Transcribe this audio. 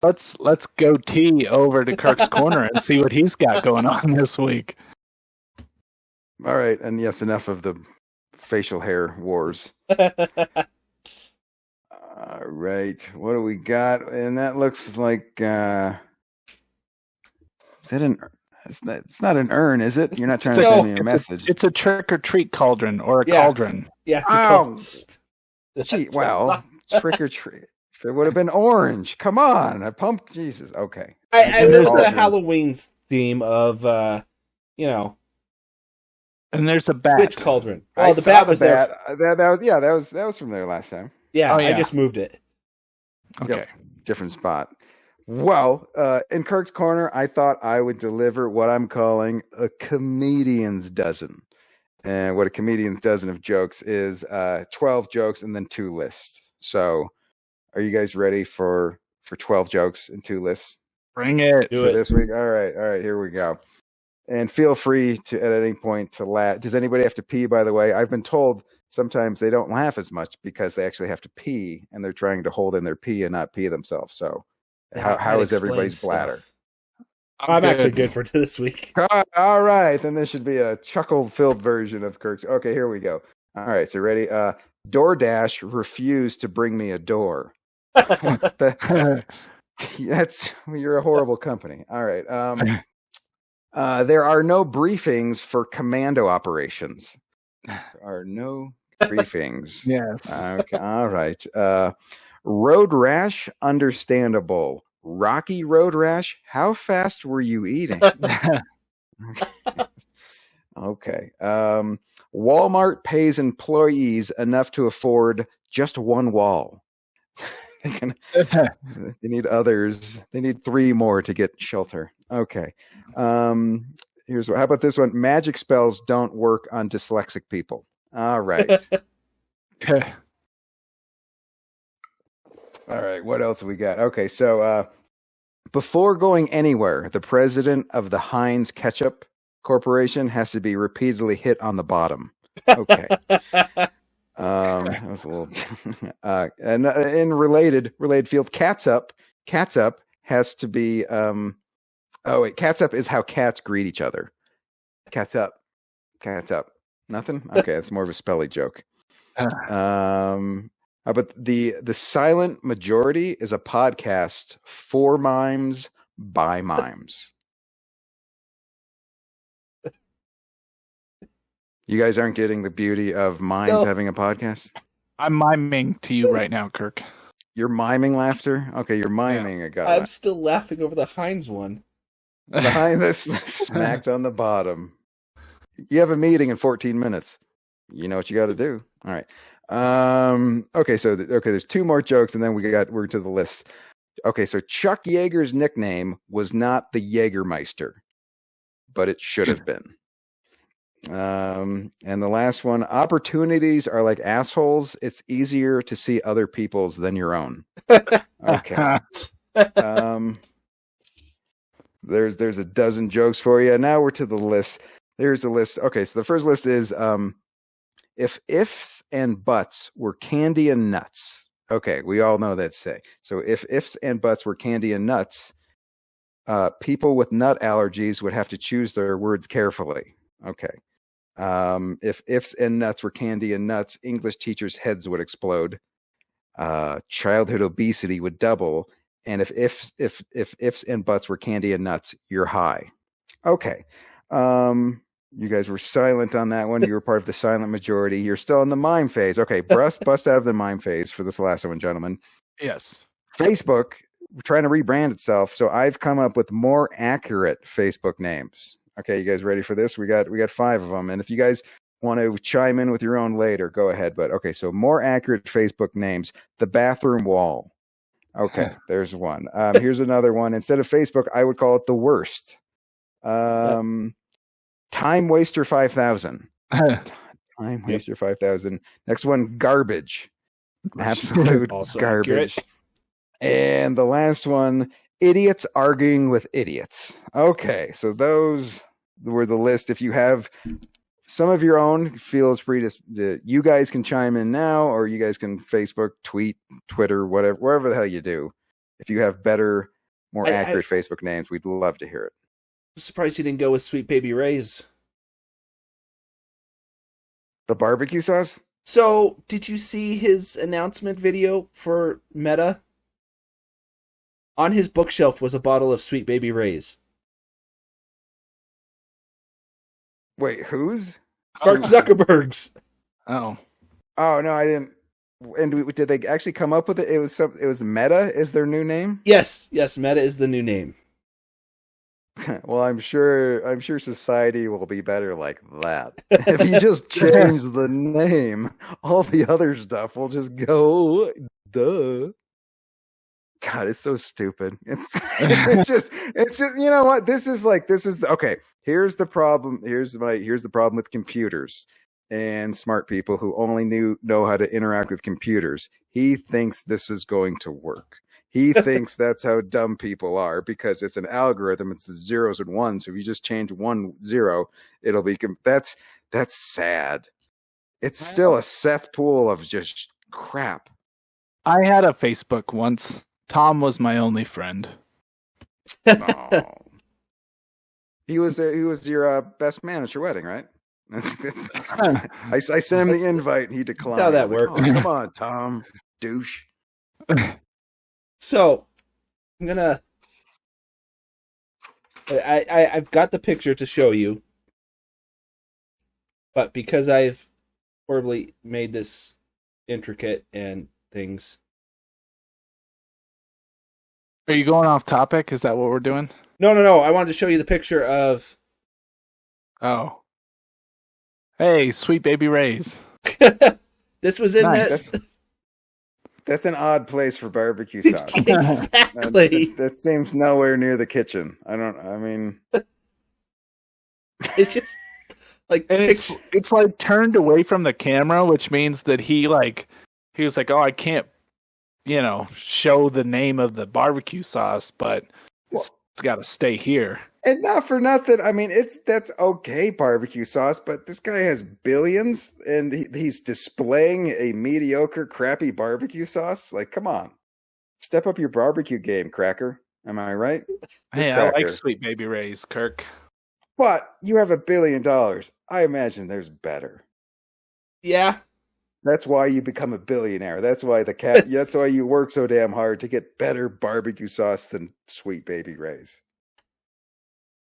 let's go T over to Kirk's corner and see what he's got going on this week. All right, and yes, enough of the facial hair wars. All right, what do we got? And that looks like is that an? It's not an urn, is it? You're not trying to send me a message. It's a trick or treat cauldron or a cauldron. Yeah, it's a cauldron. Gee, well, trick or treat. If it would have been orange. Come on, I pumped. Jesus. Okay. I know the Halloween theme of And there's a bat. Which cauldron? Oh, the bat was there. That was from there last time. Yeah, I just moved it. Okay. Yep, different spot. Well, in Kirk's corner, I thought I would deliver what I'm calling a comedian's dozen. And what a comedian's dozen of jokes is 12 jokes and then 2 lists. So are you guys ready for 12 jokes and 2 lists? Bring it. For this week? All right, here we go. And feel free to, at any point, to laugh. Does anybody have to pee, by the way? I've been told sometimes they don't laugh as much because they actually have to pee, and they're trying to hold in their pee and not pee themselves. So how is everybody's bladder? I'm actually good for this week. All right, then this should be a chuckle-filled version of Kirk's. Okay, here we go. All right, so ready? DoorDash refused to bring me a door. You're a horrible company. All right. There are no briefings for commando operations. There are no briefings. Yes. Okay. All right. Road rash, understandable. Rocky road rash, how fast were you eating? Okay. Walmart pays employees enough to afford just one wall. They need others. They need 3 more to get shelter. Okay. Here's what. How about this one? Magic spells don't work on dyslexic people. All right. Okay. All right. What else have we got? Okay. So before going anywhere, the president of the Heinz Ketchup Corporation has to be repeatedly hit on the bottom. Okay. That was a little. And in related field, catsup has to be. Catsup is how cats greet each other. Catsup. Nothing. Okay, that's more of a spelling joke. But the silent majority is a podcast for mimes by mimes. You guys aren't getting the beauty of mimes having a podcast? I'm miming to you right now, Kirk. You're miming laughter? Okay, you're miming. Yeah. I'm still laughing over the Heinz one. Behind this, smacked on the bottom. You have a meeting in 14 minutes. You know what you got to do. All right. Okay, so there's 2 more jokes, and then we're to the list. Okay, so Chuck Yeager's nickname was not the Jägermeister, but it should have been. And the last one, opportunities are like assholes. It's easier to see other people's than your own. Okay. There's a dozen jokes for you. Now we're to the list. There's a list. Okay, so the first list is if ifs and buts were candy and nuts. Okay, we all know that say. So if ifs and buts were candy and nuts, people with nut allergies would have to choose their words carefully. Okay. If ifs and nuts were candy and nuts, English teachers' heads would explode. Childhood obesity would double. And if ifs and buts were candy and nuts, you're high. Okay. You guys were silent on that one. You were part of the silent majority. You're still in the mime phase. Okay, bust out of the mime phase for this last one, gentlemen. Yes. Facebook, trying to rebrand itself, so I've come up with more accurate Facebook names. Okay, you guys ready for this? We got 5 of them, and if you guys want to chime in with your own later, go ahead. But okay, so more accurate Facebook names: the bathroom wall. Okay, there's one. Here's another one. Instead of Facebook, I would call it the worst. Time Waster 5000. Time Waster 5000. Next one, garbage. Absolute garbage. Accurate. And the last one, idiots arguing with idiots. Okay, so those were the list. If you have some of your own, feel free to you guys can chime in now, or you guys can Facebook, tweet, Twitter, whatever, wherever the hell you do. If you have better, more accurate Facebook names, we'd love to hear it. I'm surprised you didn't go with Sweet Baby Ray's. The barbecue sauce? So, did you see his announcement video for Meta? On his bookshelf was a bottle of Sweet Baby Ray's. Wait, whose? Mark Zuckerberg's. Oh. Oh no, I didn't. And did they actually come up with it? It was Meta is their new name? Yes, Meta is the new name. Well, I'm sure society will be better like that. If you just change the name, all the other stuff will just go duh. God, it's so stupid. It's just you know what? This is okay. Here's the problem. Here's the problem with computers and smart people who only know how to interact with computers. He thinks this is going to work. He thinks that's how dumb people are because it's an algorithm. It's the zeros and ones. So if you just change 1 0, it'll be that's sad. It's still a cesspool of just crap. I had a Facebook once. Tom was my only friend. Oh. He was your best man at your wedding, right? I sent him the invite and he declined. That's how that worked. Like, oh, come on, Tom, douche. So, I'm gonna. I've got the picture to show you, but because I've horribly made this intricate and things. Are you going off topic? Is that what we're doing? No. I wanted to show you the picture of. Oh. Hey, Sweet Baby Ray's. This was in Nice. That's an odd place for barbecue sauce. Exactly. That seems nowhere near the kitchen. I mean, It's just like And it's like turned away from the camera, which means that he was like, oh, I can't, show the name of the barbecue sauce, but it's got to stay here. and not for nothing. I mean, that's okay barbecue sauce, but this guy has billions, and he's displaying a mediocre, crappy barbecue sauce. Like, come on, step up your barbecue game, Cracker. Am I right? Hey, I like Sweet Baby Ray's, Kirk. But you have $1 billion. I imagine there's better. yeah. That's why you become a billionaire. That's why that's why you work so damn hard to get better barbecue sauce than Sweet Baby Ray's.